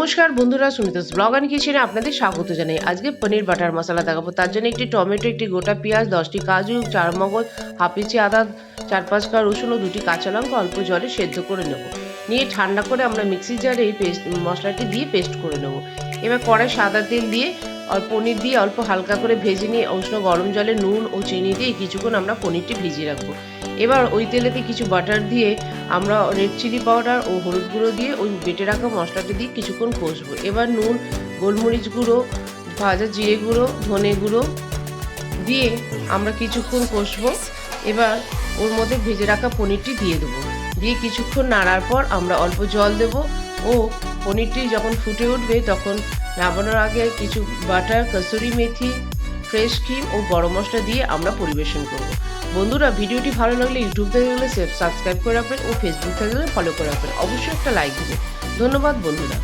নমস্কার বন্ধুরা, Sumita's blog and কিচেনে আপনাদের স্বাগত জানাই। আজকে পনির বাটার মশলা দেখাবো। তার জন্য একটি টমেটো, একটি গোটা পেঁয়াজ, 10টি কাজু, 4 মগজ, হাফ ইঞ্চি আদা, 4-5 কোয়া রসুন ও 2টি কাঁচা লঙ্কা অল্প জলে সেদ্ধ করে নেব। নিয়ে ঠান্ডা করে আমরা মিক্সি জারে এই পেস্ট মশলাটি দিয়ে পেস্ট করে নেব। এবার কড়াই সাদা তেল দিয়ে পনির দিয়ে অল্প হালকা করে ভেজে নিয়ে উষ্ণ গরম জলে নুন ও চিনি দিয়ে কিছুক্ষণ আমরা পনিরটি ভিজিয়ে রাখবো। এবার ওই তেলেতে কিছু বাটার দিয়ে আমরা রেড চিলি পাউডার ও হলুদ গুঁড়ো দিয়ে ওই বেটে রাখা মশলাটি দিয়ে কিছুক্ষণ কষবো। এবার নুন, গোলমরিচ গুঁড়ো, ভাজা জিরে গুঁড়ো, ধনে গুঁড়ো দিয়ে আমরা কিছুক্ষণ কষবো। এবার ওর মধ্যে ভেজে রাখা পনিরটি দিয়ে দেবো। দিয়ে কিছুক্ষণ নাড়ার পর আমরা অল্প জল দেবো ও পনিরটি যখন ফুটে উঠবে তখন নামানোর আগে কিছু butter, kasuri methi, fresh cream ও গরম মশলা দিয়ে আমরা পরিবেশন করব। বন্ধুরা, ভিডিওটি ভালো লাগলে ইউটিউব থেকে গেলে সাবস্ক্রাইব করে রাখবেন ও ফেসবুক থেকে গেলে ফলো করে রাখবেন। অবশ্যই একটা লাইক দেবেন। ধন্যবাদ বন্ধুরা।